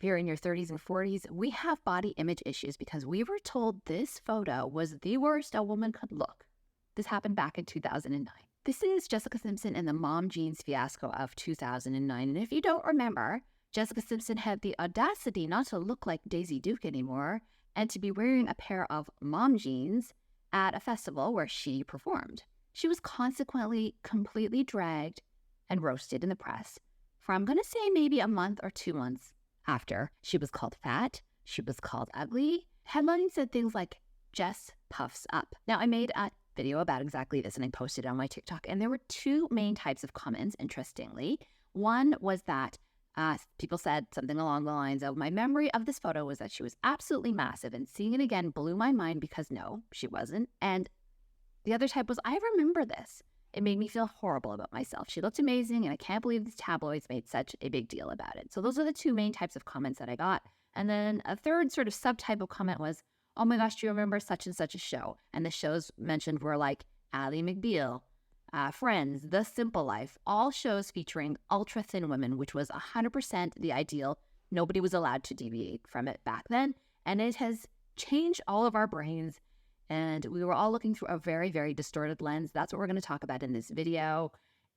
if you're in your 30s and 40s, we have body image issues because we were told this photo was the worst a woman could look. This happened back in 2009. This is Jessica Simpson and the mom jeans fiasco of 2009. And if you don't remember, Jessica Simpson had the audacity not to look like Daisy Duke anymore and to be wearing a pair of mom jeans at a festival where she performed. She was consequently completely dragged and roasted in the press for, I'm going to say, maybe a month or 2 months after. She was called fat. She was called ugly. Headlines said things like, Jess puffs up. Now, I made a video about exactly this and I posted it on my TikTok, and there were two main types of comments, interestingly. One was that people said something along the lines of, my memory of this photo was that she was absolutely massive, and seeing it again blew my mind because no, she wasn't. And the other type was, I remember this. It made me feel horrible about myself. She looked amazing, and I can't believe these tabloids made such a big deal about it. So those are the two main types of comments that I got. And then a third sort of subtype of comment was, oh my gosh, do you remember such and such a show? And the shows mentioned were like Ally McBeal, Friends, The Simple Life, all shows featuring ultra thin women, which was 100% the ideal. Nobody was allowed to deviate from it back then. And it has changed all of our brains. And we were all looking through a very, very distorted lens. That's what we're going to talk about in this video.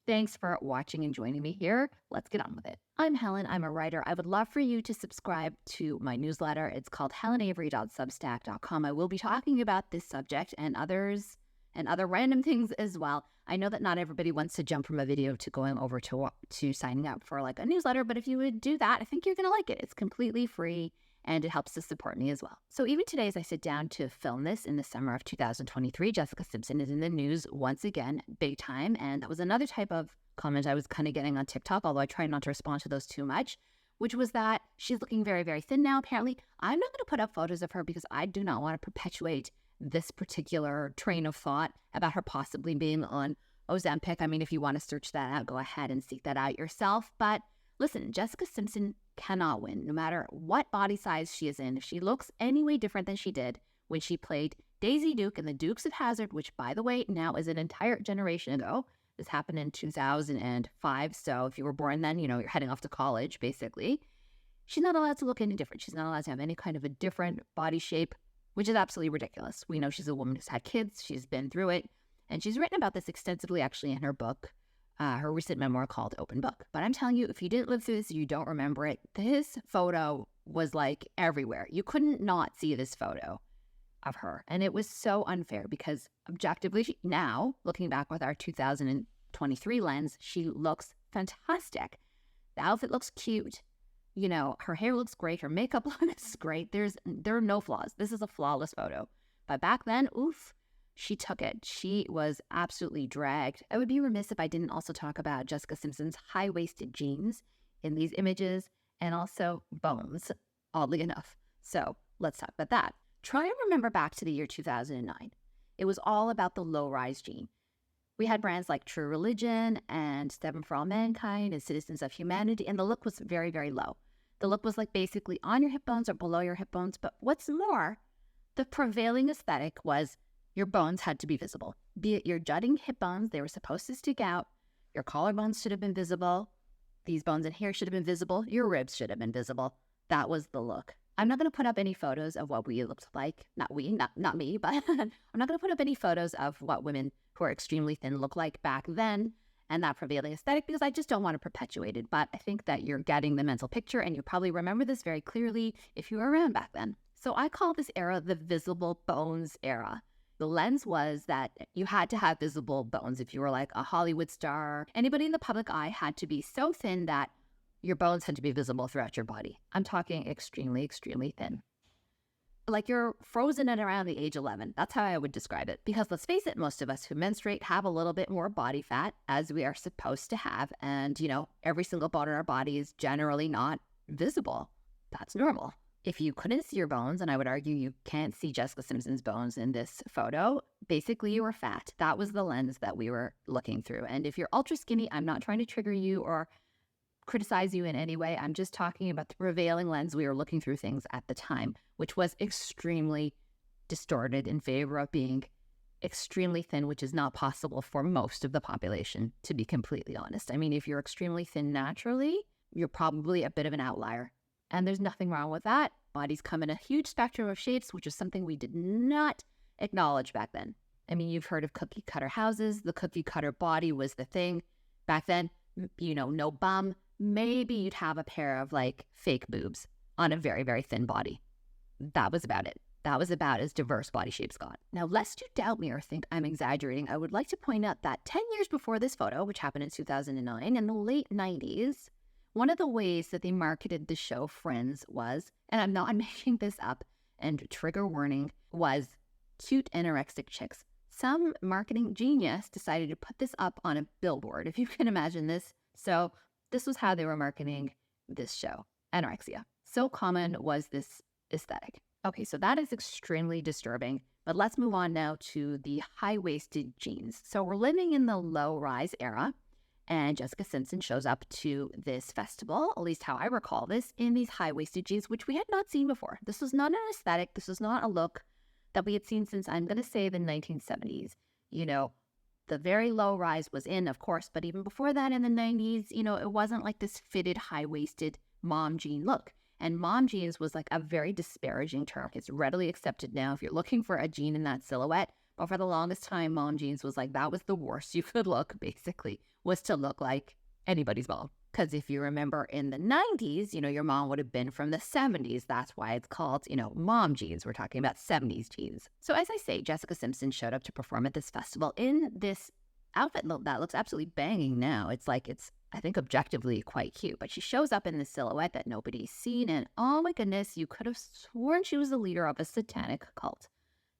Thanks for watching and joining me here. Let's get on with it. I'm Helen. I'm a writer. I would love for you to subscribe to my newsletter. It's called helenavery.substack.com. I will be talking about this subject and others and other random things as well. I know that not everybody wants to jump from a video to going over to signing up for like a newsletter, but if you would do that, I think you're going to like it. It's completely free, and it helps to support me as well. So even today, as I sit down to film this in the summer of 2023, Jessica Simpson is in the news once again, big time. And that was another type of comment I was kind of getting on TikTok, although I try not to respond to those too much, which was that she's looking very, very thin now, apparently. I'm not going to put up photos of her because I do not want to perpetuate this particular train of thought about her possibly being on Ozempic. I mean, if you want to search that out, go ahead and seek that out yourself. But listen, Jessica Simpson cannot win, no matter what body size she is in. If she looks any way different than she did when she played Daisy Duke in the Dukes of Hazzard, which, by the way, now is an entire generation ago. This happened in 2005. So if you were born then, you know, you're heading off to college, basically. She's not allowed to look any different. She's not allowed to have any kind of a different body shape, which is absolutely ridiculous. We know she's a woman who's had kids. She's been through it. And she's written about this extensively, actually, in her book, her recent memoir called Open Book. But I'm telling you, if you didn't live through this, you don't remember it. This photo was like everywhere. You couldn't not see this photo of her. And it was so unfair because objectively now, looking back with our 2023 lens, she looks fantastic. The outfit looks cute. You know, her hair looks great. Her makeup looks great. There are no flaws. This is a flawless photo. But back then, oof, she took it. She was absolutely dragged. I would be remiss if I didn't also talk about Jessica Simpson's high-waisted jeans in these images and also bones, oddly enough. So let's talk about that. Try and remember back to the year 2009. It was all about the low-rise jean. We had brands like True Religion and Seven for All Mankind and Citizens of Humanity, and the look was very, very low. The look was like basically on your hip bones or below your hip bones. But what's more, the prevailing aesthetic was your bones had to be visible. Be it your jutting hip bones, they were supposed to stick out. Your collarbones should have been visible. These bones in here should have been visible. Your ribs should have been visible. That was the look. I'm not going to put up any photos of what we looked like. Not me, but I'm not going to put up any photos of what women who are extremely thin look like back then and that prevailing aesthetic because I just don't want to perpetuate it. But I think that you're getting the mental picture, and you probably remember this very clearly if you were around back then. So I call this era the visible bones era. The lens was that you had to have visible bones. If you were like a Hollywood star, anybody in the public eye had to be so thin that your bones had to be visible throughout your body. I'm talking extremely, extremely thin. Like you're frozen at around the age 11. That's how I would describe it. Because let's face it, most of us who menstruate have a little bit more body fat, as we are supposed to have. And, you know, every single bone in our body is generally not visible. That's normal. If you couldn't see your bones, and I would argue you can't see Jessica Simpson's bones in this photo, basically you were fat. That was the lens that we were looking through. And if you're ultra skinny, I'm not trying to trigger you or criticize you in any way. I'm just talking about the prevailing lens we were looking through things at the time, which was extremely distorted in favor of being extremely thin, which is not possible for most of the population, to be completely honest. I mean, if you're extremely thin naturally, you're probably a bit of an outlier. And there's nothing wrong with that. Bodies come in a huge spectrum of shapes, which is something we did not acknowledge back then. I mean, you've heard of cookie cutter houses. The cookie cutter body was the thing back then. You know, no bum. Maybe you'd have a pair of like fake boobs on a very, very thin body. That was about it. That was about as diverse body shapes got. Now, lest you doubt me or think I'm exaggerating, I would like to point out that 10 years before this photo, which happened in 2009, in the late 90s, one of the ways that they marketed the show Friends was, and I'm not making this up, and trigger warning, was cute anorexic chicks. Some marketing genius decided to put this up on a billboard, if you can imagine this. So this was how they were marketing this show, anorexia. So common was this aesthetic. Okay, so that is extremely disturbing, but let's move on now to the high-waisted jeans. So we're living in the low-rise era, and Jessica Simpson shows up to this festival, at least how I recall this, in these high-waisted jeans, which we had not seen before. This was not an aesthetic. This was not a look that we had seen since, I'm going to say, the 1970s. You know, the very low rise was in, of course, but even before that in the 90s, you know, it wasn't like this fitted, high-waisted mom jean look. And mom jeans was like a very disparaging term. It's readily accepted now if you're looking for a jean in that silhouette. But for the longest time, mom jeans was like, that was the worst you could look, basically, was to look like anybody's mom. Because if you remember in the 90s, you know, your mom would have been from the 70s. That's why it's called, you know, mom jeans. We're talking about 70s jeans. So as I say, Jessica Simpson showed up to perform at this festival in this outfit that looks absolutely banging now. It's like, it's, I think, objectively quite cute. But she shows up in this silhouette that nobody's seen. And oh my goodness, you could have sworn she was the leader of a satanic cult.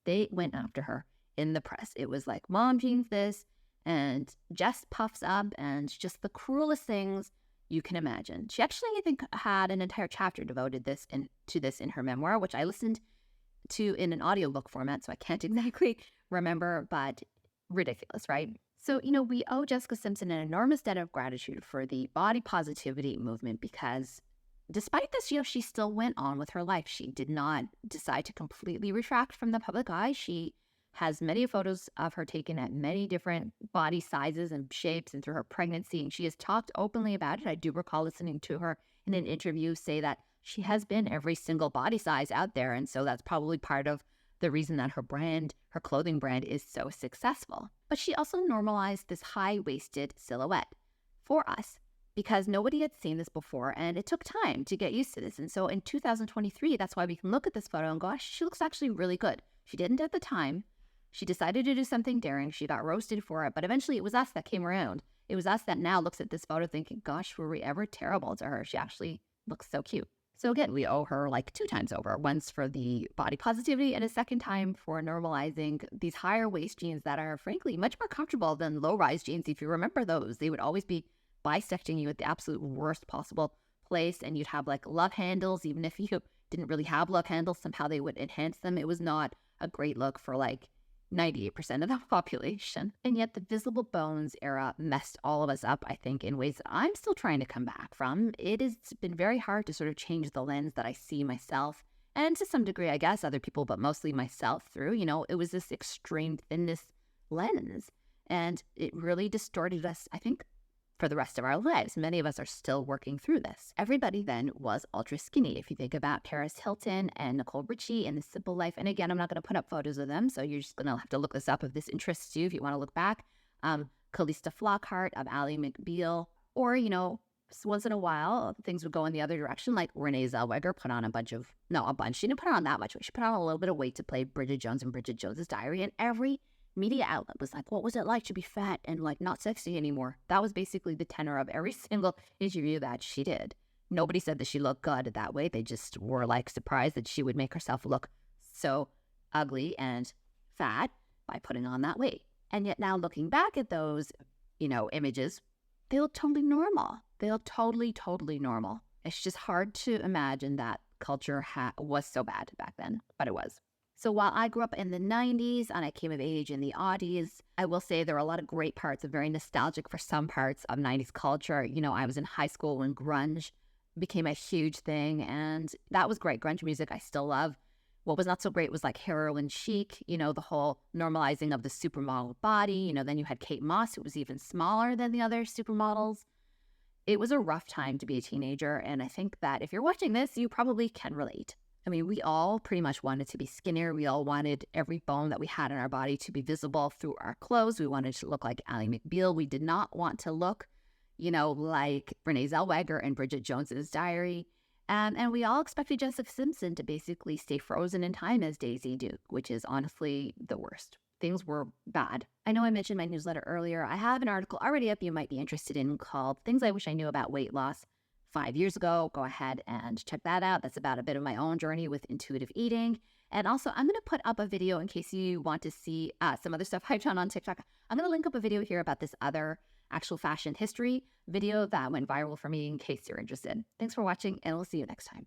They went after her in the press. It was like, mom jeans this, and Jess puffs up, and just the cruelest things you can imagine. She actually, I think, had an entire chapter devoted to this in her memoir, which I listened to in an audiobook format, so I can't exactly remember, but ridiculous, right? So, you know, we owe Jessica Simpson an enormous debt of gratitude for the body positivity movement, because despite this, you know, she still went on with her life. She did not decide to completely retract from the public eye. She has many photos of her taken at many different body sizes and shapes and through her pregnancy, and she has talked openly about it. I do recall listening to her in an interview say that she has been every single body size out there, and so that's probably part of the reason that her brand, her clothing brand, is so successful. But she also normalized this high-waisted silhouette for us because nobody had seen this before, and it took time to get used to this. And so in 2023, that's why we can look at this photo and go, gosh, she looks actually really good. She didn't at the time. She decided to do something daring. She got roasted for it, but eventually it was us that came around. It was us that now looks at this photo thinking, gosh, were we ever terrible to her? She actually looks so cute. So again, we owe her like 2 times over, once for the body positivity and a second time for normalizing these higher waist jeans that are frankly much more comfortable than low rise jeans. If you remember those, they would always be bisecting you at the absolute worst possible place, and you'd have like love handles. Even if you didn't really have love handles, somehow they would enhance them. It was not a great look for like 98% of the population. And yet the visible bones era messed all of us up, I think, in ways that I'm still trying to come back from. It has been very hard to sort of change the lens that I see myself, and to some degree, I guess, other people, but mostly myself through. You know, it was this extreme thinness lens, and it really distorted us, I think, for the rest of our lives. Many of us are still working through this. Everybody then was ultra skinny. If you think about Paris Hilton and Nicole Richie and The Simple Life, and again, I'm not going to put up photos of them, so you're just going to have to look this up if this interests you, if you want to look back. Calista Flockhart of Ally McBeal, or, you know, once in a while, things would go in the other direction, like Renee Zellweger put on she didn't put on that much weight. She put on a little bit of weight to play Bridget Jones in Bridget Jones's Diary, and every media outlet was like, what was it like to be fat and like not sexy anymore? That was basically the tenor of every single interview that she did. Nobody said that she looked good that way. They just were like surprised that she would make herself look so ugly and fat by putting on that weight. And yet now looking back at those, you know, images, they look totally normal. They look totally, totally normal. It's just hard to imagine that culture was so bad back then, but it was. So while I grew up in the 90s and I came of age in the aughties, I will say there are a lot of great parts. I'm very nostalgic for some parts of 90s culture. You know, I was in high school when grunge became a huge thing, and that was great. Grunge music I still love. What was not so great was like heroin chic, you know, the whole normalizing of the supermodel body. You know, then you had Kate Moss, who was even smaller than the other supermodels. It was a rough time to be a teenager, and I think that if you're watching this, you probably can relate. I mean, we all pretty much wanted to be skinnier. We all wanted every bone that we had in our body to be visible through our clothes. We wanted to look like Ally McBeal. We did not want to look, like Renee Zellweger and Bridget Jones's Diary. And we all expected Jessica Simpson to basically stay frozen in time as Daisy Duke, which is honestly the worst. Things were bad. I know I mentioned my newsletter earlier. I have an article already up you might be interested in called Things I Wish I Knew About Weight Loss 5 years ago. Go ahead and check that out. That's about a bit of my own journey with intuitive eating. And also, I'm going to put up a video in case you want to see some other stuff I've done on TikTok. I'm going to link up a video here about this other actual fashion history video that went viral for me in case you're interested. Thanks for watching, and we'll see you next time.